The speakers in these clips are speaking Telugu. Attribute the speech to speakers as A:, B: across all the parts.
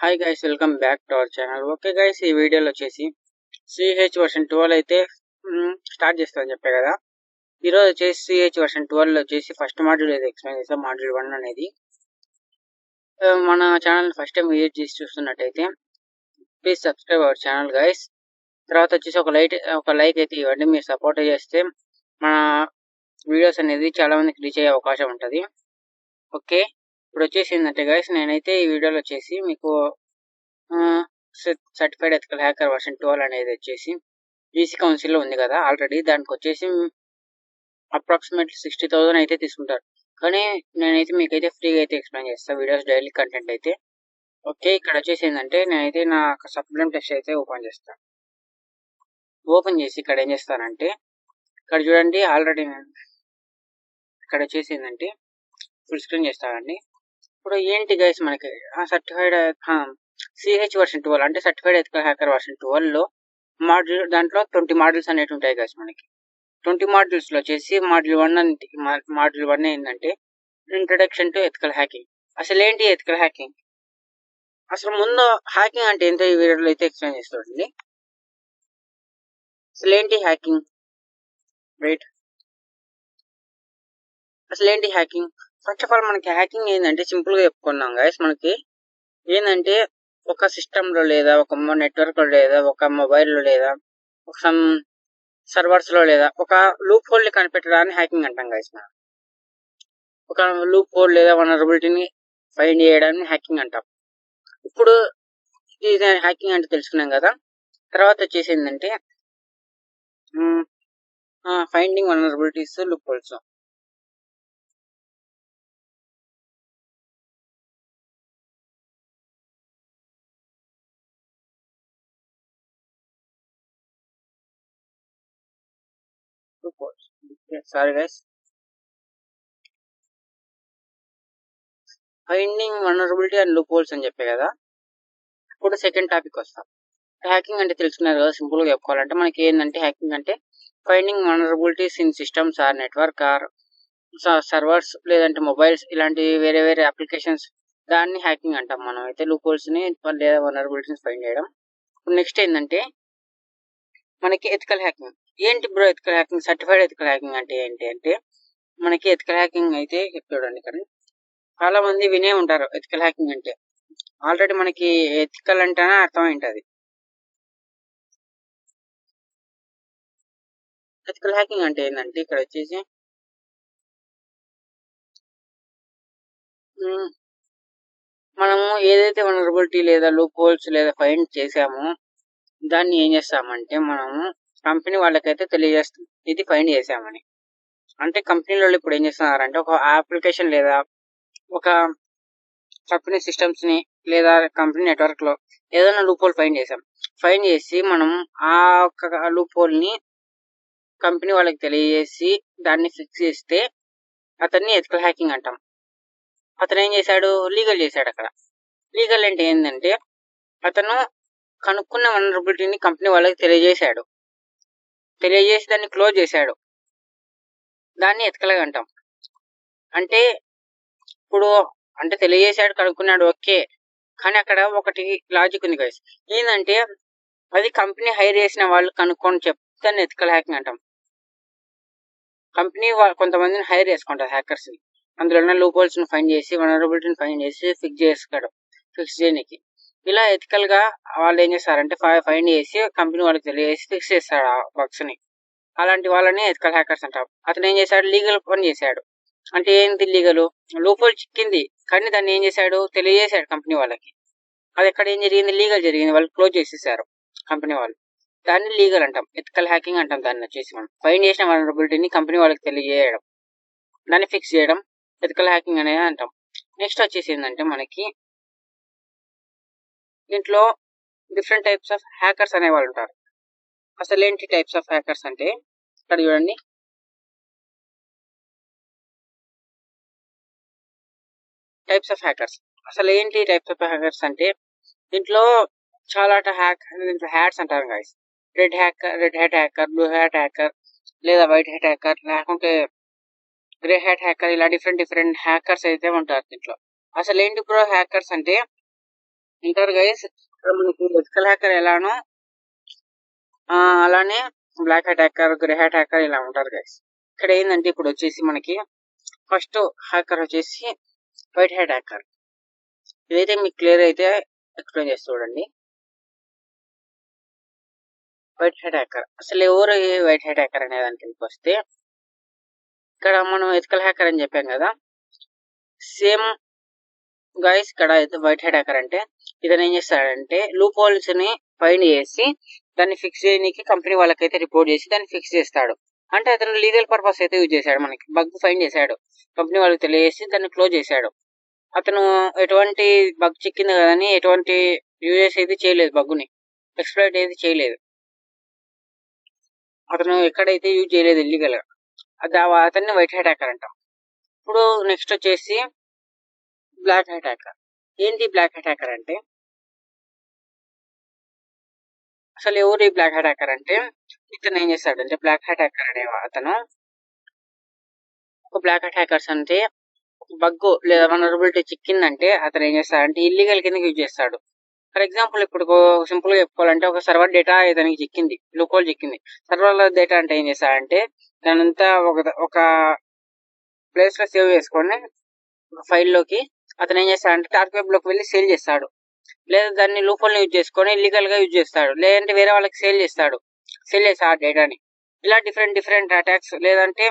A: Hi guys, welcome back to our channel. Okay guys, ఈ వీడియోలో వచ్చేసి సిహెచ్ వర్షన్ 12 అయితే స్టార్ట్ చేస్తామని చెప్పే కదా. ఈరోజు వచ్చేసి సిహెచ్ వర్షన్ 12 వచ్చేసి ఫస్ట్ మాడ్యూల్ అయితే ఎక్స్ప్లెయిన్ చేస్తాం. మాడ్యూల్ 1 అనేది మన ఛానల్ ఫస్ట్ టైం విజిట్ చేసి చూస్తున్నట్టయితే please subscribe our channel guys. తర్వాత వచ్చేసి ఒక లైక్ అయితే ఇవ్వండి. మీరు సపోర్ట్ చేస్తే మన వీడియోస్ అనేది చాలా మందికి రీచ్ అయ్యే అవకాశం ఉంటుంది. ఓకే, ఇప్పుడు వచ్చేసి ఏంటంటే గైస్, నేనైతే ఈ వీడియోలో వచ్చేసి మీకు సర్టిఫైడ్ ఎథికల్ హ్యాకర్ వర్షన్ 12 అనేది వచ్చేసి ఈసీ కౌన్సిల్లో ఉంది కదా ఆల్రెడీ. దానికి వచ్చేసి అప్రాక్సిమేట్లీ 60,000 అయితే తీసుకుంటారు. కానీ నేనైతే మీకైతే ఫ్రీగా అయితే ఎక్స్ప్లెయిన్ చేస్తాను వీడియోస్, డైలీ కంటెంట్ అయితే. ఓకే, ఇక్కడ వచ్చేసి ఏంటంటే నేనైతే నా సప్లిమెంట్ టెస్ట్ అయితే ఓపెన్ చేస్తాను. ఓపెన్ చేసి ఇక్కడ ఏం చేస్తానంటే, ఇక్కడ చూడండి ఆల్రెడీ ఇక్కడ వచ్చేసి ఏంటంటే ఫుల్ స్క్రీన్ చేస్తానండి. ఇప్పుడు ఏంటి గైస్, మనకి సర్టిఫైడ్ సిహెచ్ వర్షన్ 12 అంటే సర్టిఫైడ్ ఎథికల్ హ్యాకర్ వర్షన్ 12లో దాంట్లో 20 మాడ్యూల్స్ అనేవి ఉంటాయి గైస్. మనకి 20 మాడ్యూల్స్ లో వచ్చేసి మాడ్యూల్ 1 ఏంటంటే ఇంట్రడక్షన్ టు ఎథికల్ హ్యాకింగ్. అసలు ఏంటి ఎథికల్ హ్యాకింగ్, అసలు ముందు హ్యాకింగ్ అంటే ఏంటో ఈ వీడియోలో అయితే ఎక్స్ప్లెయిన్ చేస్తాడండి. అసలు ఏంటి హ్యాకింగ్, రైట్? అసలు ఏంటి హ్యాకింగ్? ఫస్ట్ ఆఫ్ ఆల్ మనకి హ్యాకింగ్ ఏంటంటే సింపుల్ గా చెప్పుకున్నాం గైస్. మనకి ఏంటంటే ఒక సిస్టమ్ లో లేదా ఒక నెట్వర్క్ లో లేదా ఒక మొబైల్ లో లేదా ఒక సమ్ సర్వర్స్ లో లేదా ఒక లూప్ హోల్ ని కనిపెట్టడాన్ని హ్యాకింగ్ అంటాం గైస్. మనం ఒక లూప్ హోల్ లేదా వనరబిలిటీని ఫైండ్ చేయడాన్ని హ్యాకింగ్ అంటాం. ఇప్పుడు ఇది హ్యాకింగ్ అంటే తెలుసుకున్నాం కదా. తర్వాత వచ్చేసి ఏంటంటే finding vulnerabilities, loop holes. Sorry guys, finding vulnerability and loop holes అని చెప్పే కదా. ఇప్పుడు సెకండ్ టాపిక్ వస్తాం. హ్యాకింగ్ అంటే తెలుసుకున్నారు కదా. సింపుల్ గా చెప్పుకోవాలంటే మనకి ఏంటంటే హ్యాకింగ్ అంటే finding vulnerabilities in systems or network or servers లేదంటే మొబైల్స్ ఇలాంటి వేరే వేరే అప్లికేషన్స్, దాన్ని హ్యాకింగ్ అంటాం. మనం అయితే లూప్ హోల్స్ ని లేదా వనరబిలిటీస్ ఫైండ్ చేయడం. నెక్స్ట్ ఏంటంటే మనకి ఎథికల్ హ్యాకింగ్. ఏంటి bro ethical hacking? Certified ethical hacking అంటే ఏంటి అంటే మనకి ఎథికల్ హ్యాకింగ్ అయితే చూడండి, ఇక్కడ చాలా మంది వినే ఉంటారు ఎథికల్ హ్యాకింగ్ అంటే. ఆల్రెడీ మనకి ఎథికల్ అంటేనే అర్థం ఏంటది. ఎథికల్ హ్యాకింగ్ అంటే ఏంటంటే ఇక్కడ వచ్చేసి మనము ఏదైతే వనరబిలిటీ లేదా లూప్ హోల్స్ లేదా ఫైండ్ చేసామో దాన్ని ఏం చేస్తామంటే మనము కంపెనీ వాళ్ళకైతే తెలియజేస్తాం ఇది ఫైండ్ చేసామని. అంటే కంపెనీలో ఇప్పుడు ఏం చేస్తున్నారంటే ఒక అప్లికేషన్ లేదా ఒక కంపెనీ సిస్టమ్స్ ని లేదా కంపెనీ నెట్వర్క్ లో ఏదైనా లూప్ హోల్ ఫైండ్ చేసాం. ఫైండ్ చేసి మనం ఆ లూప్ హోల్ ని కంపెనీ వాళ్ళకి తెలియజేసి దాన్ని ఫిక్స్ చేస్తే అతన్ని ఎథికల్ హ్యాకింగ్ అంటాం. అతను ఏం చేశాడు? లీగల్ చేశాడు. అక్కడ లీగల్ అంటే ఏంటంటే అతను కనుక్కున్న వనరబిలిటీని కంపెనీ వాళ్ళకి తెలియజేసి దాన్ని క్లోజ్ చేశాడు. దాన్ని ఎథికల్ అంటాం. అంటే ఇప్పుడు అంటే తెలియజేశాడు, కనుక్కున్నాడు, ఓకే. కానీ అక్కడ ఒకటి లాజిక్ ఉంది గైస్. ఏంటంటే అది కంపెనీ హైర్ చేసిన వాళ్ళు కనుక్కొని చెప్తే ఎథికల్ హ్యాకింగ్ అంటాం. కంపెనీ కొంతమందిని హైర్ చేసుకుంటారు హ్యాకర్స్ ని, అందులో ఉన్న లూప్ హోల్స్ ని ఫైండ్ చేసి వనరబిలిటీని ఫైండ్ చేసి ఫిక్స్ చేయడానికి. ఇలా ఎథికల్ గా వాళ్ళు ఏం చేస్తారంటే ఫైండ్ చేసి కంపెనీ వాళ్ళకి తెలియజేసి ఫిక్స్ చేస్తాడు ఆ బగ్స్ ని. అలాంటి వాళ్ళని ఎథికల్ హ్యాకర్స్ అంటారు. అతను ఏం చేశాడు? లీగల్ పని చేశాడు. అంటే ఏంటి లీగల్? లూప్ హోల్ చిక్కింది కానీ దాన్ని ఏం చేశాడు? తెలియజేశాడు కంపెనీ వాళ్ళకి. అది ఎక్కడ ఏం జరిగింది? లీగల్ జరిగింది. వాళ్ళు క్లోజ్ చేసేసారు కంపెనీ వాళ్ళు. దాన్ని లీగల్ అంటాం, ఎథికల్ హ్యాకింగ్ అంటాం. దాన్ని వచ్చేసి మనం ఫైండ్ చేసిన వనరబిలిటీని కంపెనీ వాళ్ళకి తెలియజేయడం, దాన్ని ఫిక్స్ చేయడం ఎథికల్ హ్యాకింగ్ అనేది అంటాం. నెక్స్ట్ వచ్చేసి ఏంటంటే మనకి దీంట్లో డిఫరెంట్ టైప్స్ ఆఫ్ హ్యాకర్స్ అనే వాళ్ళు ఉంటారు. అసలు ఏంటి టైప్స్ ఆఫ్ హ్యాకర్స్ అంటే ఇక్కడ చూడండి. టైప్స్ ఆఫ్ హ్యాకర్స్, అసలు ఏంటి టైప్స్ ఆఫ్ హ్యాకర్స్ అంటే దీంట్లో చాలా హ్యాట్స్ అంటారు guys. Red hat hacker, blue hat hacker లేదా వైట్ హ్యాట్ హ్యాకర్ లేకుంటే గ్రే హ్యాట్ హ్యాకర్, ఇలా డిఫరెంట్ హ్యాకర్స్ అయితే ఉంటారు దీంట్లో. అసలు ఏంటి బ్రో హ్యాకర్స్ అంటే ఉంటారు గైస్. మనకి ఎథికల్ హ్యాకర్ ఎలానో అలానే black hat hacker, grey hat hacker ఇలా ఉంటారు గైస్. ఇక్కడ ఏంటంటే ఇప్పుడు వచ్చేసి మనకి ఫస్ట్ హ్యాకర్ వచ్చేసి వైట్ హ్యాట్ హ్యాకర్. ఇదైతే మీకు క్లియర్ అయితే ఎక్స్ప్లెయిన్ చేసి చూడండి. వైట్ హ్యాట్ హ్యాకర్ అసలు ఎవరు వైట్ హ్యాట్ హ్యాకర్ అనే దానికి వస్తే, ఇక్కడ మనం ఎథికల్ హ్యాకర్ అని చెప్పాం కదా, సేమ్ గైస్ ఇక్కడ వైట్ హ్యాట్ హ్యాకర్ అంటే ఇతను ఏం చేస్తాడంటే లూప్ హోల్స్ ని ఫైండ్ చేసి దాన్ని ఫిక్స్ చేయడానికి కంపెనీ వాళ్ళకైతే రిపోర్ట్ చేసి దాన్ని ఫిక్స్ చేస్తాడు. అంటే అతను లీగల్ పర్పస్ అయితే యూజ్ చేశాడు, మనకి బగ్ ఫైండ్ చేశాడు, కంపెనీ వాళ్ళకి తెలియజేసి దాన్ని క్లోజ్ చేశాడు. అతను ఎటువంటి బగ్ చిక్కింది కదని ఎటువంటి యూజెస్ అయితే చేయలేదు, బగ్గుని ఎక్స్ప్లాయిట్ అయితే చేయలేదు, అతను ఎక్కడైతే యూజ్ చేయలేదు ఇల్లీగల్ గా, అతన్ని వైట్ హ్యాట్ హ్యాకర్ అంటాం. ఇప్పుడు నెక్స్ట్ వచ్చేసి బ్లాక్ హ్యాట్ హ్యాకర్. ఏంటి బ్లాక్ హ్యాట్ హ్యాకర్ అంటే, అసలు ఎవరు ఈ బ్లాక్ హ్యాట్ హ్యాకర్ అంటే ఇతను ఏం చేస్తాడంటే, బ్లాక్ హ్యాట్ హ్యాకర్ అనే అతను ఒక బ్లాక్ హ్యాట్ హ్యాకర్స్ అంటే బగ్ లేదా వనరబిలిటీ చిక్కిందంటే అతను ఏం చేస్తాడంటే ఇల్లీగల్ కింద యూజ్ చేస్తాడు. ఫర్ ఎగ్జాంపుల్ ఇప్పుడు సింపుల్ గా చెప్పుకోవాలంటే ఒక సర్వర్ డేటా ఇతనికి చిక్కింది, లూకోల్ చిక్కింది. సర్వర్ డేటా అంటే ఏం చేస్తాడంటే దానంతా ఒక ప్లేస్ లో సేవ్ చేసుకొని ఒక ఫైల్ లోకి అతను ఏం చేస్తాడంటే డార్క్ వెబ్ లోకి వెళ్ళి సేల్ చేస్తాడు, లేదా దాన్ని లూపోల్ యూజ్ చేసుకొని ఇల్లీగల్ గా యూజ్ చేస్తాడు, లేదంటే వేరే వాళ్ళకి సేల్ చేస్తాడు ఆ డేటాని. ఇలా డిఫరెంట్ అటాక్స్. లేదంటే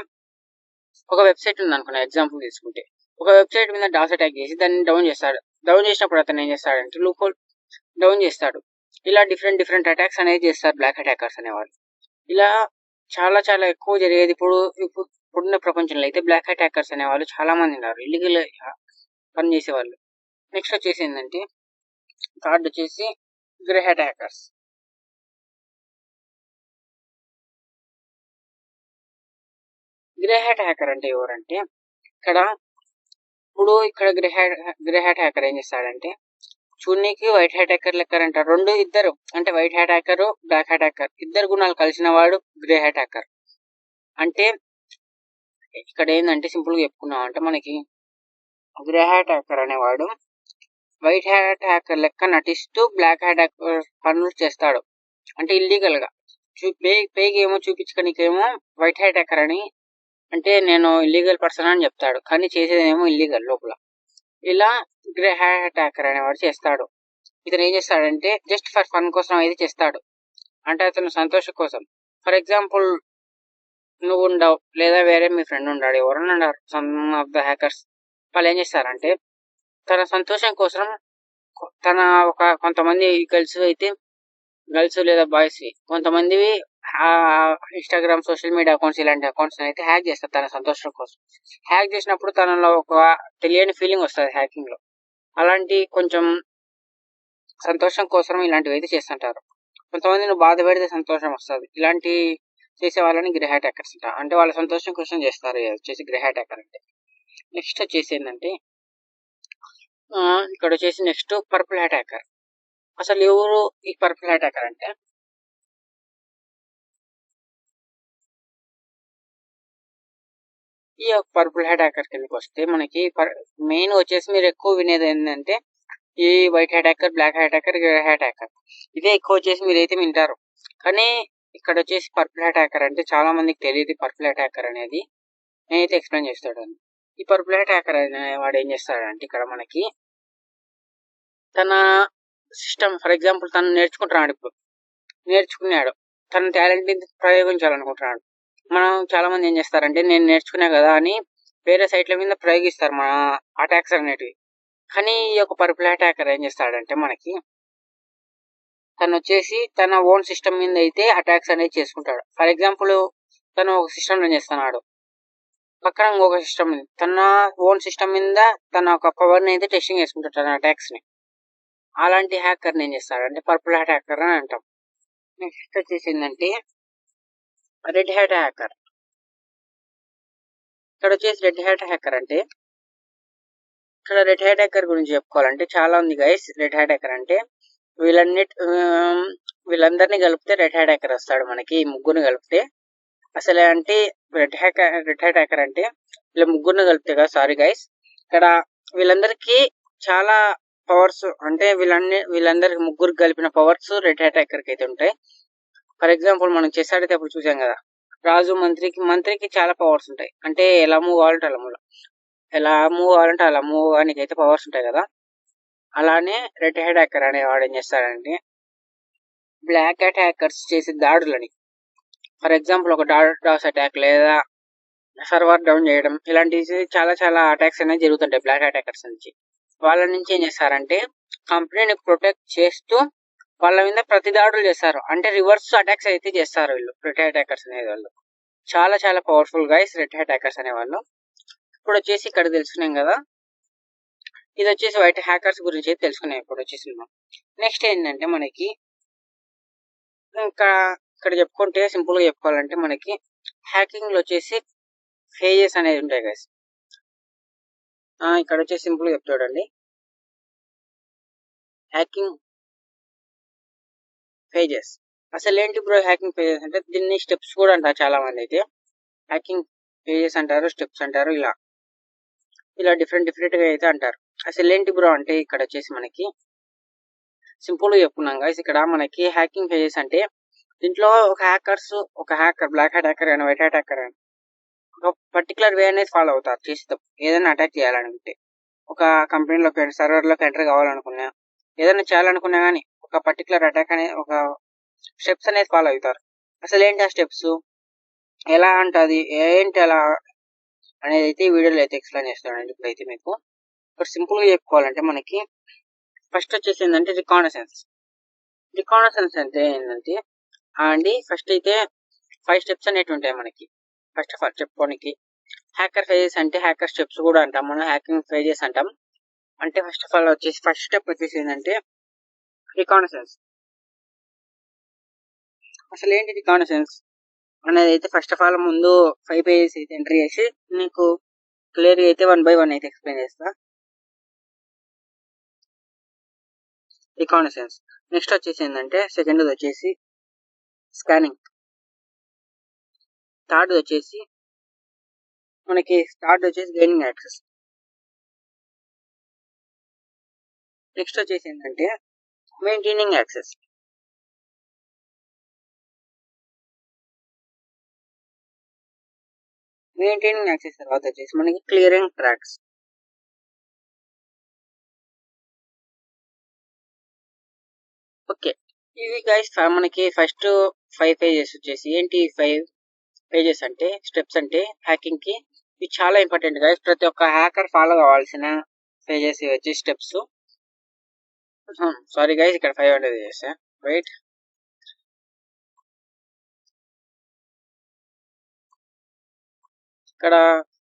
A: ఒక వెబ్సైట్ ఉంది అనుకున్నా ఎగ్జాంపుల్ తీసుకుంటే, ఒక వెబ్సైట్ మీద డాస్ అటాక్ చేసి దాన్ని డౌన్ చేస్తాడు. డౌన్ చేసినప్పుడు అతను ఏం చేస్తాడంటే లూపోల్ డౌన్ చేస్తాడు. ఇలా డిఫరెంట్ అటాక్స్ అనేది చేస్తారు బ్లాక్ అటాకర్స్ అనేవాళ్ళు. ఇలా చాలా ఎక్కువ జరిగేది. ఇప్పుడున్న ప్రపంచంలో అయితే బ్లాక్ అటాకర్స్ అనేవాళ్ళు చాలా మంది ఉన్నారు, ఇల్లీగల్ పని చేసేవాళ్ళు. నెక్స్ట్ వచ్చేసి ఏంటంటే థర్డ్ వచ్చేసి grey hat hackers. Grey hat hacker అంటే ఎవరంటే ఇక్కడ గ్రే హ్యాట్ హ్యాకర్ ఏం చేస్తాడంటే చూడనీకి వైట్ హ్యాట్ హ్యాకర్ లెక్కర్ అంటారు. ఇద్దరు అంటే white hat hacker, black hat hacker ఇద్దరు గుణాలు కలిసిన వాడు గ్రే హ్యాట్ హ్యాకర్. అంటే ఇక్కడ ఏంటంటే సింపుల్ గా చెప్పుకున్నాం అంటే మనకి గ్రే హ్యాట్ హ్యాకర్ అనేవాడు వైట్ హ్యాట్ హ్యాకర్ లెక్క నటిస్తూ బ్లాక్ హ్యాట్ హ్యాకర్ పనులు చేస్తాడు. అంటే ఇల్లీగల్ గా పేకి ఏమో చూపించుకోనికేమో వైట్ హ్యాట్ హ్యాకర్ అని, అంటే నేను ఇల్లీగల్ పర్సన్ అని చెప్తాడు, కానీ చేసేదేమో ఇల్లీగల్ లోపల. ఇలా గ్రే హ్యాట్ హ్యాకర్ అనేవాడు చేస్తాడు. ఇతను ఏం చేస్తాడంటే జస్ట్ ఫర్ ఫన్ కోసం అయితే చేస్తాడు, అంటే అతను సంతోషం కోసం. ఫర్ ఎగ్జాంపుల్ నువ్వు ఉండవు, లేదా వేరే మీ ఫ్రెండ్ ఉన్నాడు, ఎవరన్నా ఉన్నారు సమ్ ఆఫ్ ద హ్యాకర్స్, వాళ్ళు ఏం చేస్తారంటే తన సంతోషం కోసం కొంతమంది గర్ల్స్ లేదా బాయ్స్ కొంతమంది ఇన్స్టాగ్రామ్, సోషల్ మీడియా అకౌంట్స్ ఇలాంటి అకౌంట్స్ అయితే హ్యాక్ చేస్తారు తన సంతోషం కోసం. హ్యాక్ చేసినప్పుడు తనలో ఒక తెలియని ఫీలింగ్ వస్తుంది హ్యాకింగ్ లో. అలాంటి కొంచెం సంతోషం కోసం ఇలాంటివి అయితే చేస్తుంటారు. కొంతమంది నువ్వు బాధ పెడితే సంతోషం వస్తుంది, ఇలాంటి చేసే వాళ్ళని గ్రే హ్యాట్ హ్యాకర్స్ అంటారు. అంటే వాళ్ళ సంతోషం కోసం చేస్తారు వచ్చేసి గ్రే హ్యాట్ హ్యాకర్ అంటే. నెక్స్ట్ వచ్చేసి ఏంటంటే ఇక్కడ వచ్చేసి నెక్స్ట్ పర్పుల్ హ్యాట్ హ్యాకర్. అసలు ఎవరు ఈ పర్పుల్ హ్యాట్ హ్యాకర్ అంటే ఈ పర్పుల్ హ్యాట్ హ్యాకర్ కిందకి వస్తే మనకి మెయిన్ వచ్చేసి మీరు ఎక్కువ వినేది ఏంటంటే ఈ white hat hacker, black hat hacker, grey hat hacker ఇదే ఎక్కువ వచ్చేసి మీరైతే వింటారు. కానీ ఇక్కడ వచ్చేసి పర్పుల్ హ్యాట్ హ్యాకర్ అంటే చాలా మందికి తెలియదు. పర్పుల్ హ్యాట్ హ్యాకర్ అనేది నేనైతే ఎక్స్ప్లెయిన్ చేస్తాడు. ఈ పర్పుల్ హ్యాట్ హ్యాకర్ వాడు ఏం చేస్తాడంటే ఇక్కడ మనకి తన సిస్టమ్, ఫర్ ఎగ్జాంపుల్ తను నేర్చుకున్నాడు, తన టాలెంట్ ని ప్రయోగించాలనుకుంటున్నాడు. మనం చాలా మంది ఏం చేస్తారంటే నేను నేర్చుకున్నా కదా అని వేరే సైట్ల మీద ప్రయోగిస్తారు మన అటాక్స్ అనేటివి. కానీ ఈ యొక్క పర్పుల్ హ్యాట్ హ్యాకర్ ఏం చేస్తాడంటే మనకి తను వచ్చేసి తన ఓన్ సిస్టమ్ మీద అయితే అటాక్స్ అనేది చేసుకుంటాడు. ఫర్ ఎగ్జాంపుల్ తను ఒక సిస్టమ్ రన్ చేస్తున్నాడు, పక్కన ఇంకొక సిస్టమ్ మీద తన ఓన్ సిస్టమ్ మీద తన ఒక పవర్ ని అయితే టెస్టింగ్ చేసుకుంటాడు తన అటాక్స్ ని. అలాంటి హ్యాకర్ ఏం చేస్తాడంటే పర్పుల్ హ్యాట్ హ్యాకర్ అని అంటాం. నెక్స్ట్ వచ్చేసి ఏంటంటే రెడ్ హ్యాట్ హ్యాకర్. ఇక్కడ వచ్చేసి రెడ్ హ్యాట్ హ్యాకర్ అంటే ఇక్కడ రెడ్ హ్యాట్ హ్యాకర్ గురించి చెప్పుకోవాలంటే చాలా ఉంది గైస్. రెడ్ హ్యాట్ హ్యాకర్ అంటే వీళ్ళందరినీ కలిపితే రెడ్ హ్యాట్ హ్యాకర్ వస్తాడు మనకి. ముగ్గురిని కలిపితే అసలు అంటే రెడ్ హ్యాట్ హ్యాకర్ అంటే వీళ్ళ ముగ్గురిని కలిపితే కదా, సారీ గైస్, ఇక్కడ వీళ్ళందరికీ చాలా పవర్స్ అంటే వీళ్ళందరికి ముగ్గురు కలిపిన పవర్స్ రెడ్ అటాకర్ కి అయితే ఉంటాయి. ఫర్ ఎగ్జాంపుల్ మనం చెస్ ఆడేటప్పుడు చూసాం కదా, రాజు మంత్రికి చాలా పవర్స్ ఉంటాయి. అంటే ఎలా మూవ్ కావాలంటే అలా మూవ్ కావాలంటే అయితే పవర్స్ ఉంటాయి కదా. అలానే రెడ్ అటాకర్ అనేవాడు ఏం చేస్తాడంటే బ్లాక్ అటాకర్స్ చేసే దాడులని, ఫర్ ఎగ్జాంపుల్ ఒక డాస్ అటాక్ లేదా సర్వర్ డౌన్ చేయడం, ఇలాంటివి చాలా చాలా అటాక్స్ అనేవి జరుగుతుంటాయి బ్లాక్ అటాకర్స్ నుంచి. వాళ్ళ నుంచి ఏం చేస్తారంటే కంపెనీని ప్రొటెక్ట్ చేస్తూ వాళ్ళ మీద ప్రతి దాడులు చేస్తారు. అంటే రివర్స్ అటాక్స్ అయితే చేస్తారు వీళ్ళు రెడ్ అటాకర్స్ అనే వాళ్ళు. చాలా చాలా పవర్ఫుల్ గైస్ రెడ్ అటాకర్స్ అనే వాళ్ళు. ఇప్పుడు వచ్చేసి ఇక్కడ తెలుసుకున్నాం కదా, ఇది వచ్చేసి వైట్ హ్యాకర్స్ గురించి అయితే తెలుసుకున్నాం. ఇప్పుడు వచ్చేసి నెక్స్ట్ ఏంటంటే మనకి ఇంకా ఇక్కడ చెప్పుకుంటే సింపుల్ గా చెప్పుకోవాలంటే మనకి హ్యాకింగ్ లో వచ్చేసి ఫేజెస్ అనేది ఉంటాయి గైస్. ఇక్కడ వచ్చేసి సింపుల్ గా చెప్తాడండి, హ్యాకింగ్ పేజెస్. అసలు ఏంటి బ్రో హ్యాకింగ్ పేజెస్ అంటే? దీన్ని స్టెప్స్ కూడా అంటారు చాలా మంది అయితే. హ్యాకింగ్ పేజెస్ అంటారు, స్టెప్స్ అంటారు, ఇలా డిఫరెంట్ గా అయితే అంటారు. అసలు ఏంటి బ్రో అంటే ఇక్కడ వచ్చేసి మనకి సింపుల్ గా చెప్పుకున్నాం గైస్. ఇక్కడ మనకి హ్యాకింగ్ పేజెస్ అంటే దీంట్లో ఒక హ్యాకర్ బ్లాక్ అటాకర్ అని వైట్ అటాకర్ అని ఒక పర్టికులర్ వే అనేది ఫాలో అవుతారు చేస్తాం. ఏదైనా అటాక్ చేయాలనుకుంటే ఒక కంపెనీలోకి సర్వర్లోకి ఎంటర్ కావాలనుకున్నా, ఏదైనా చేయాలనుకున్నా కానీ ఒక పర్టికులర్ అటాక్ అనే ఒక స్టెప్స్ అనేది ఫాలో అవుతారు. అసలు ఏంటి ఆ స్టెప్స్, ఎలా అంటది ఏంటి అలా అనేది అయితే ఈ వీడియోలో అయితే ఎక్స్ప్లెయిన్ చేస్తానండి. ఇప్పుడైతే మీకు ఇప్పుడు సింపుల్ గా చెప్పుకోవాలంటే మనకి ఫస్ట్ వచ్చేసి ఏంటంటే రికానసెన్స్ అంటే ఏంటంటే ఫస్ట్ అయితే 5 స్టెప్స్ అనేవి ఉంటాయి మనకి. ఫస్ట్ ఆఫ్ ఆల్ చెప్పుకోనికి హ్యాకర్ ఫేజెస్ అంటే హ్యాకర్ స్టెప్స్ కూడా అంటాం మనం, హ్యాకింగ్ ఫేజెస్ అంటాం. అంటే ఫస్ట్ ఆఫ్ ఆల్ వచ్చేసి ఫస్ట్ స్టెప్ వచ్చేసి ఏంటంటే రికానసెన్స్. అసలు ఏంటి రికానసెన్స్ అనేది అయితే ఫస్ట్ ఆఫ్ ఆల్ ముందు 5 పేజెస్ అయితే ఎంటర్ చేసి నీకు క్లియర్ అయితే 1 by 1 అయితే ఎక్స్ప్లెయిన్ చేస్తా. రికానసెన్స్. నెక్స్ట్ వచ్చేసి ఏంటంటే సెకండ్ వచ్చేసి స్కానింగ్. థర్డ్ వచ్చేసి గెయినింగ్ యాక్సెస్. నెక్స్ట్ వచ్చేసి ఏంటంటే మెయింటైనింగ్ యాక్సెస్. మెయింటైనింగ్ యాక్సెస్ తర్వాత వచ్చేసి మనకి క్లియరింగ్ ట్రాక్స్. ఓకే, ఇవి గైస్ మనకి ఫస్ట్ 5 పేజెస్ వచ్చేసి ఏంటి 5 పేజెస్ అంటే స్టెప్స్ అంటే హ్యాకింగ్ కి ఇవి చాలా ఇంపార్టెంట్ గైస్. ప్రతి ఒక్క హ్యాకర్ ఫాలో కావాల్సిన పేజెస్ వచ్చి స్టెప్స్. సారీ గైస్, ఇక్కడ 5 అనేది చేసా, వెయిట్. ఇక్కడ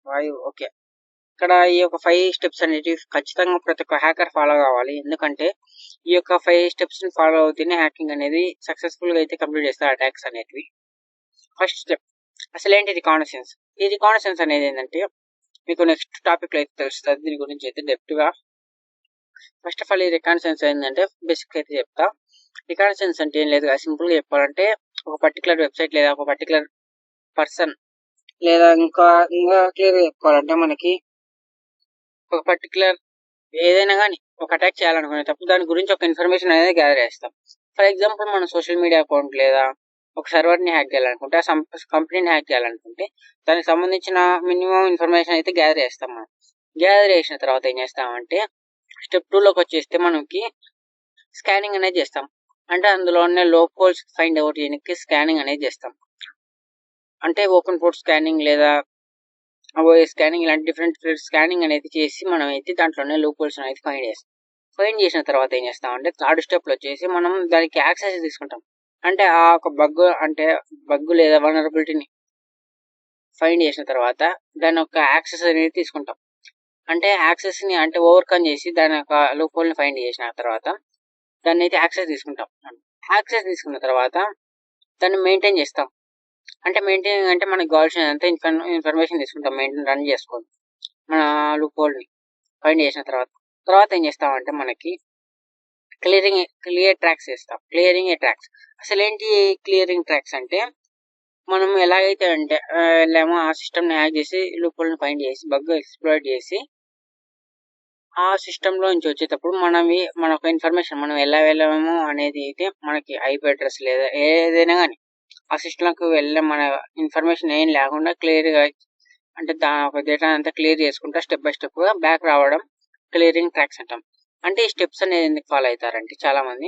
A: 5. ఓకే, ఇక్కడ ఈ యొక్క 5 స్టెప్స్ అనేవి ఖచ్చితంగా ప్రతి ఒక్క హ్యాకర్ ఫాలో కావాలి. ఎందుకంటే ఈ యొక్క 5 స్టెప్స్ ని ఫాలో అవుతూనే హ్యాకింగ్ అనేది సక్సెస్ఫుల్ గా అయితే కంప్లీట్ చేస్తారు అటాక్స్ అనేటివి. ఫస్ట్ స్టెప్ అసలు ఏంటి రికానసెన్స్. ఈ రికానసెన్స్ అనేది ఏంటంటే మీకు నెక్స్ట్ టాపిక్ లో అయితే తెలుస్తుంది, దీని గురించి అయితే డెప్త్ గా. ఫస్ట్ ఆఫ్ ఆల్ ఈ రికానసెన్స్ ఏంటంటే బేసిక్ అయితే చెప్తా. రికానసెన్స్ అంటే ఏం లేదు, సింపుల్ గా చెప్పాలంటే ఒక పర్టికులర్ వెబ్సైట్ లేదా ఒక పర్టికులర్ పర్సన్ లేదా ఇంకా క్లియర్ గా చెప్పుకోవాలంటే మనకి ఒక పర్టికులర్ ఏదైనా కానీ ఒక అటాక్ చేయాలనుకునేటప్పుడు దాని గురించి ఒక ఇన్ఫర్మేషన్ అనేది గ్యాదర్ చేస్తాం. ఫర్ ఎగ్జాంపుల్ మన సోషల్ మీడియా అకౌంట్ లేదా ఒక సర్వర్ ని హ్యాక్ చేయాలనుకుంటే, ఆ కంపెనీని హ్యాక్ చేయాలనుకుంటే దానికి సంబంధించిన మినిమం ఇన్ఫర్మేషన్ అయితే గ్యాదర్ చేస్తాం. మనం గ్యాదర్ చేసిన తర్వాత ఏం చేస్తామంటే స్టెప్ 2 లోకి వచ్చేస్తే మనకి స్కానింగ్ అనేది చేస్తాం. అంటే అందులో ఉన్న లోప్ హోల్స్ ఫైండ్ అవుట్ చేయడానికి స్కానింగ్ అనేది చేస్తాం. అంటే ఓపెన్ పోర్ట్ స్కానింగ్ లేదా స్కానింగ్ ఇలాంటి డిఫరెంట్ స్కానింగ్ అనేది చేసి మనం అయితే దాంట్లోనే లూప్ హోల్స్ అనేది ఫైండ్ చేసిన తర్వాత ఏం చేస్తామంటే థర్డ్ స్టెప్ లో వచ్చేసి మనం దానికి యాక్సెస్ తీసుకుంటాం. అంటే ఆ ఒక బగ్ లేదా వల్నరబిలిటీని ఫైండ్ చేసిన తర్వాత దాని యొక్క యాక్సెస్ అనేది తీసుకుంటాం. అంటే యాక్సెస్ ని అంటే ఓవర్కమ్ చేసి దాని యొక్క లూప్ హోల్ ని ఫైండ్ చేసిన తర్వాత దాన్ని అయితే యాక్సెస్ తీసుకుంటాం. యాక్సెస్ తీసుకున్న తర్వాత దాన్ని మెయింటైన్ చేస్తాం. అంటే మెయింటైన్ అంటే మనకు కావాల్సినంత ఇన్ఫర్మేషన్ తీసుకుంటాం, మెయింటైన్ రన్ చేసుకోండి మన లూప్ హోల్ ని ఫైండ్ చేసిన తర్వాత ఏం చేస్తామంటే మనకి క్లియర్ ట్రాక్స్ చేస్తాం. క్లియరింగ్ ఏ ట్రాక్స్. అసలు ఏంటి క్లియరింగ్ ట్రాక్స్ అంటే మనం ఎలాగైతే అంటే వెళ్ళామో ఆ సిస్టమ్ ని హ్యాక్ చేసి లూప్ హోల్ ని ఫైండ్ చేసి బగ్ ఎక్స్ప్లోయిట్ చేసి ఆ సిస్టంలో నుంచి వచ్చేటప్పుడు మన ఒక ఇన్ఫర్మేషన్ మనం ఎలా వెళ్ళాము అనేది అయితే మనకి ఐపీ అడ్రస్ లేదా ఏదైనా కానీ ఆ సిస్టంలోకి వెళ్ళే మన ఇన్ఫర్మేషన్ ఏం లేకుండా క్లియర్గా అంటే ఒక డేటా అంతా క్లియర్ చేసుకుంటా స్టెప్ బై స్టెప్ గా బ్యాక్ రావడం క్లియరింగ్ ట్రాక్స్ అంటాం. అంటే ఈ స్టెప్స్ అనేది ఎందుకు ఫాలో అవుతారంటే చాలా మంది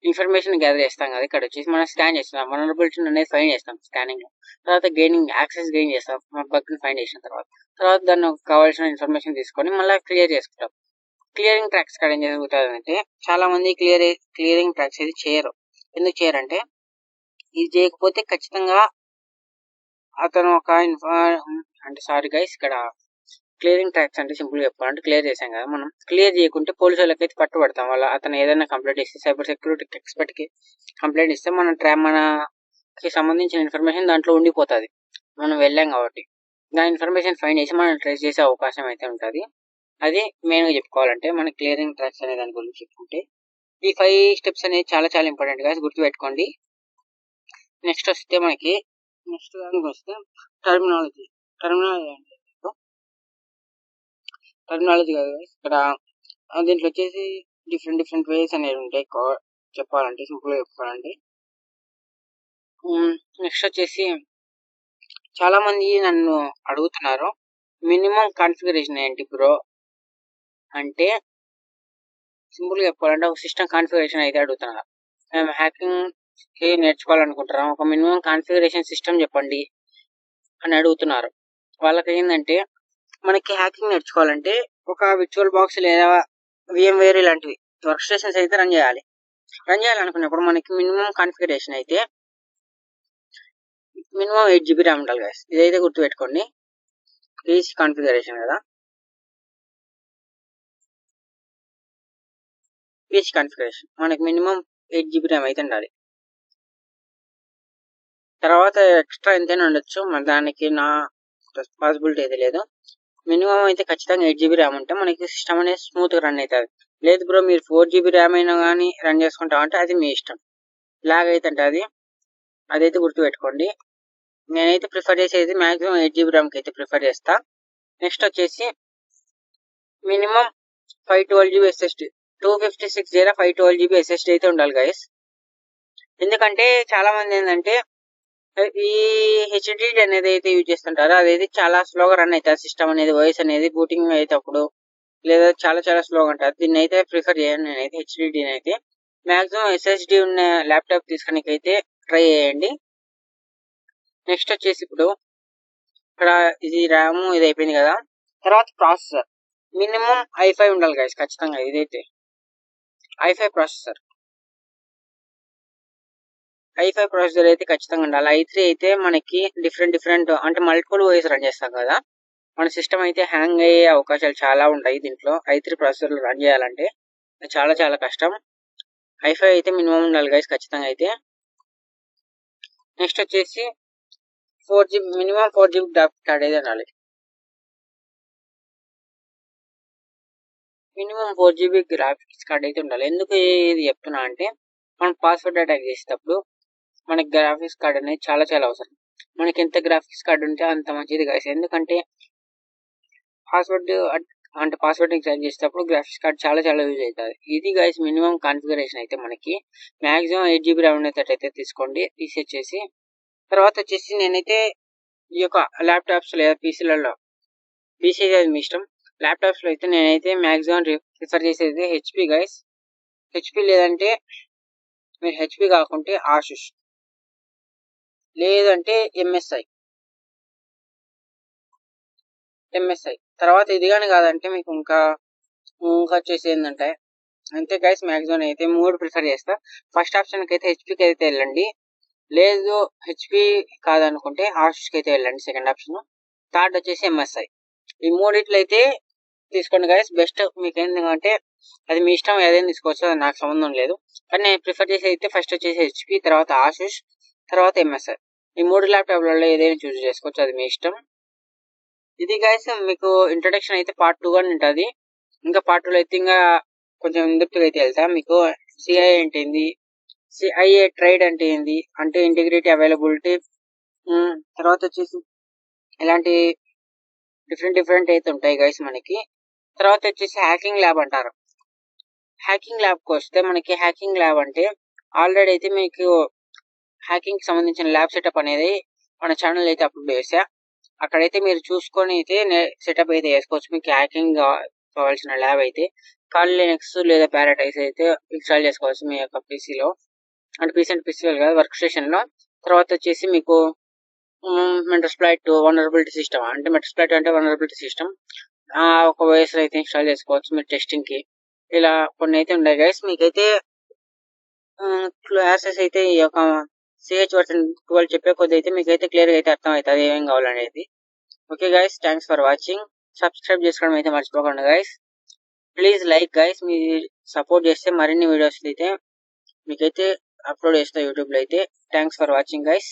A: ఇన్ఫర్మేషన్ గ్యాదర్ చేస్తాం కదా, ఇక్కడ వచ్చేసి మనం స్కాన్ చేస్తాం, వనరబిలిటీ అనేది ఫైండ్ చేస్తాం స్కానింగ్ లో. తర్వాత యాక్సెస్ గెయిన్ చేస్తాం బగ్ ని ఫైండ్ చేసిన తర్వాత దాన్ని కావాల్సిన ఇన్ఫర్మేషన్ తీసుకొని మళ్ళీ క్లియర్ చేసుకుంటాం. క్లియరింగ్ ట్రాక్స్ ఇక్కడ ఏం జరుగుతుందంటే చాలా మంది క్లియరింగ్ ట్రాక్స్ ఇది చేయరు. ఎందుకు చేయరంటే ఇది చేయకపోతే ఖచ్చితంగా అతను ఒక అంటే సారీ గైస్, ఇక్కడ క్లియరింగ్ ట్రాక్స్ అంటే సింపుల్ చెప్పాలంటే క్లియర్ చేసాం కదా, మనం క్లియర్ చేయకుంటే పోలీసు వాళ్ళకి అయితే పట్టుబడతాం. అతను ఏదైనా కంప్లైంట్ ఇస్తే సైబర్ సెక్యూరిటీ ఎక్స్పర్ట్ కి కంప్లైంట్ ఇస్తే మనకి సంబంధించిన ఇన్ఫర్మేషన్ దాంట్లో ఉండిపోతుంది. మనం వెళ్ళాం కాబట్టి దాని ఇన్ఫర్మేషన్ ఫైండ్ చేసి మనం ట్రేస్ చేసే అవకాశం అయితే ఉంటుంది. అది మెయిన్ గా చెప్పుకోవాలంటే మన క్లియరింగ్ ట్రాక్స్ అనే దాని గురించి చెప్పుకుంటే ఈ 5 స్టెప్స్ అనేది చాలా చాలా ఇంపార్టెంట్ గా గుర్తుపెట్టుకోండి. నెక్స్ట్ దానికి వస్తే టర్మినాలజీ టర్మినాలజీ కాదు ఇక్కడ దీంట్లో వచ్చేసి డిఫరెంట్ వేస్ అనేవి ఉంటాయి చెప్పాలంటే సింపుల్ గా చెప్పాలంటే. నెక్స్ట్ వచ్చేసి చాలా మంది నన్ను అడుగుతున్నారు మినిమం కాన్ఫిగరేషన్ ఏంటి బ్రో అంటే, సింపుల్ గా చెప్పాలంటే ఒక సిస్టమ్ కాన్ఫిగరేషన్ అయితే అడుగుతున్నారు. మేము హ్యాకింగ్ నేర్చుకోవాలనుకుంటున్నాం, ఒక మినిమం కాన్ఫిగరేషన్ సిస్టమ్ చెప్పండి అని అడుగుతున్నారు. వాళ్ళకి ఏంటంటే మనకి హ్యాకింగ్ నేర్చుకోవాలంటే ఒక విర్చువల్ బాక్స్ లేదా VMware ఇలాంటివి వర్క్ స్టేషన్స్ అయితే రన్ చేయాలనుకున్నప్పుడు మనకి మినిమం కాన్ఫిగరేషన్ అయితే మినిమం 8 GB ర్యామ్ ఉండాలి గైస్. ఇదైతే గుర్తుపెట్టుకోండి. పీసీ కాన్ఫిగరేషన్ కదా, పీసీ కాన్ఫిగరేషన్ మనకి మినిమం 8 GB ర్యామ్ అయితే ఉండాలి. తర్వాత ఎక్స్ట్రా ఎంతైనా ఉండొచ్చు, మన దానికి నా రెస్పాన్సిబిలిటీ అయితే లేదు. మినిమం అయితే ఖచ్చితంగా 8 GB ర్యామ్ ఉంటే మనకి సిస్టమ్ అనేది స్మూత్ గా రన్ అవుతుంది. లేదు బ్రో మీరు 4 GB ర్యామ్ అయినా కానీ రన్ చేసుకుంటామంటే అది మీ ఇష్టం. లాగ్ అయితే అంటే అదైతే గుర్తుపెట్టుకోండి. నేనైతే ప్రిఫర్ చేసేది మాక్సిమం 8 GB ర్యామ్ కి అయితే ప్రిఫర్ చేస్తా. నెక్స్ట్ వచ్చేసి మినిమం 512 GB SSD 256 లేదా 512 GB SSD అయితే ఉండాలి గైస్. ఎందుకంటే చాలా మంది ఏంటంటే ఈ HDD అనేది అయితే యూజ్ చేస్తుంటారు, అదైతే చాలా స్లోగా రన్ అవుతుంది సిస్టమ్ అనేది. వాయిస్ అనేది బూటింగ్ అయ్యేటప్పుడు లేదా చాలా చాలా స్లోగా ఉంటుంది. దీన్ని అయితే ప్రిఫర్ చేయను నేనైతే. HDD అయితే మాక్సిమం SSD ఉన్న ల్యాప్టాప్ తీసుకునేకి అయితే ట్రై చేయండి. నెక్స్ట్ వచ్చేసి ఇప్పుడు ఇక్కడ ఇది ర్యామ్ ఇది అయిపోయింది కదా, తర్వాత ప్రాసెసర్ మినిమం i5 ఉండాలి గైస్ ఖచ్చితంగా. ఇదైతే i5 ప్రాసెసర్ అయితే ఖచ్చితంగా ఉండాలి. i3 అయితే మనకి డిఫరెంట్ అంటే మల్టిపుల్ ఓఎస్ రన్ చేస్తాం కదా, మన సిస్టమ్ అయితే హ్యాంగ్ అయ్యే అవకాశాలు చాలా ఉంటాయి దీంట్లో. i3 ప్రాసెసర్ రన్ చేయాలంటే చాలా చాలా కష్టం. i5 అయితే మినిమం ఉండాలి గైస్ ఖచ్చితంగా అయితే. నెక్స్ట్ వచ్చేసి 4GB minimum 4GB graphics card అయితే ఉండాలి. మినిమం 4GB గ్రాఫిక్స్ కార్డ్ అయితే ఉండాలి. ఎందుకు ఇది చెప్తున్నా అంటే మనం పాస్వర్డ్ అటాక్ చేసేటప్పుడు మనకి గ్రాఫిక్స్ కార్డ్ అనేది చాలా చాలా అవసరం. మనకి ఎంత గ్రాఫిక్స్ కార్డ్ ఉంటే అంత మంచిది గైస్. ఎందుకంటే పాస్వర్డ్ సెలెక్ట్ చేసేటప్పుడు గ్రాఫిక్స్ కార్డ్ చాలా చాలా యూజ్ అవుతుంది. ఇది గైస్ మినిమం కాన్ఫిగరేషన్ అయితే మనకి మాక్సిమం 8GB ర్యామ్ ఉండేటట్టయితే తీసుకోండి. తీసేసి తర్వాత వచ్చేసి నేనైతే ఈ యొక్క ల్యాప్టాప్స్ లేదా పీసీ మీ ఇష్టం. ల్యాప్టాప్స్ లో అయితే నేనైతే మాక్సిమం ప్రిఫర్ చేసేది HP గైస్. HP లేదంటే మీరు HP కాకుంటే ఆసుస్ లేదంటే MSI. తర్వాత ఇది కానీ కాదంటే మీకు ఇంకా వచ్చేసి ఏంటంటే అంతే గైస్. మాక్సిమం అయితే 3 ప్రిఫర్ చేస్తా. ఫస్ట్ ఆప్షన్ కి అయితే HPకి అయితే వెళ్ళండి, లేదు HP కాదనుకుంటే ఆసుస్ కి అయితే వెళ్ళండి సెకండ్ ఆప్షన్. థర్డ్ వచ్చేసి MSI. ఈ మూడిట్లో అయితే తీసుకోండి గైస్ బెస్ట్. మీకు ఏంటంటే అది మీ ఇష్టం, ఏదైనా తీసుకోవచ్చు, అది నాకు సంబంధం లేదు. కానీ నేను ప్రిఫర్ చేసి అయితే ఫస్ట్ వచ్చేసి HP, తర్వాత ఆసుస్, తర్వాత MSI. ఈ 3 ల్యాప్టాప్లలో ఏదైనా చూస్ చేసుకోవచ్చు, అది మీ ఇష్టం. ఇది గైస్ మీకు ఇంట్రొడక్షన్ అయితే పార్ట్ 2 గానే ఉంటుంది. ఇంకా పార్ట్ 2 లో అయితే ఇంకా కొంచెం ఇండెప్త్ గా అయితే వెళ్తా. మీకు CI అంటే ఏంది, CIA ట్రైడ్ అంటే ఏంది, అంటే ఇంటిగ్రిటీ అవైలబిలిటీ, తర్వాత వచ్చేసి ఇలాంటి డిఫరెంట్ అయితే ఉంటాయి గైస్ మనకి. తర్వాత వచ్చేసి హ్యాకింగ్ ల్యాబ్ అంటారు. హ్యాకింగ్ ల్యాబ్కి వస్తే మనకి హ్యాకింగ్ ల్యాబ్ అంటే ఆల్రెడీ అయితే మీకు హ్యాకింగ్ సంబంధించిన ల్యాబ్ సెటప్ అనేది మన ఛానల్ అయితే అప్లోడ్ చేసా. అక్కడైతే మీరు చూసుకొని అయితే సెటప్ అయితే చేసుకోవచ్చు. మీకు హ్యాకింగ్ కావాల్సిన ల్యాబ్ అయితే కాల్ లినక్స్ లేదా పారాడైస్ అయితే ఇన్స్టాల్ చేసుకోవచ్చు మీ యొక్క పీసీలో. అంటే పీసీ అంటే పీసీ కాదు, వర్క్ స్టేషన్ లో. తర్వాత వచ్చేసి మీకు మెటాస్ప్లాయిట్ వనరబిలిటీ సిస్టమ్ అంటే మెటాస్ప్లాయిట్ అంటే వనరబిలిటీ సిస్టమ్ ఒక వైస్ అయితే ఇన్స్టాల్ చేసుకోవచ్చు మీరు టెస్టింగ్ కి. ఇలా కొన్ని అయితే ఉన్నాయి గైస్. మీకైతే క్లాసెస్ అయితే ఈ యొక్క సిహెచ్ వర్షన్ 12 చెప్పే కొద్ది అయితే మీకైతే క్లియర్ గా అయితే అర్థం అవుతుంది ఏమేం కావాలనేది. Okay guys, thanks for watching. Subscribe చేసుకోవడం అయితే మర్చిపోకండి guys. Please like guys. Me support చేస్తే మరిన్ని వీడియోస్ అయితే మీకైతే అప్లోడ్ చేస్తా యూట్యూబ్ లో అయితే. Thanks for watching guys.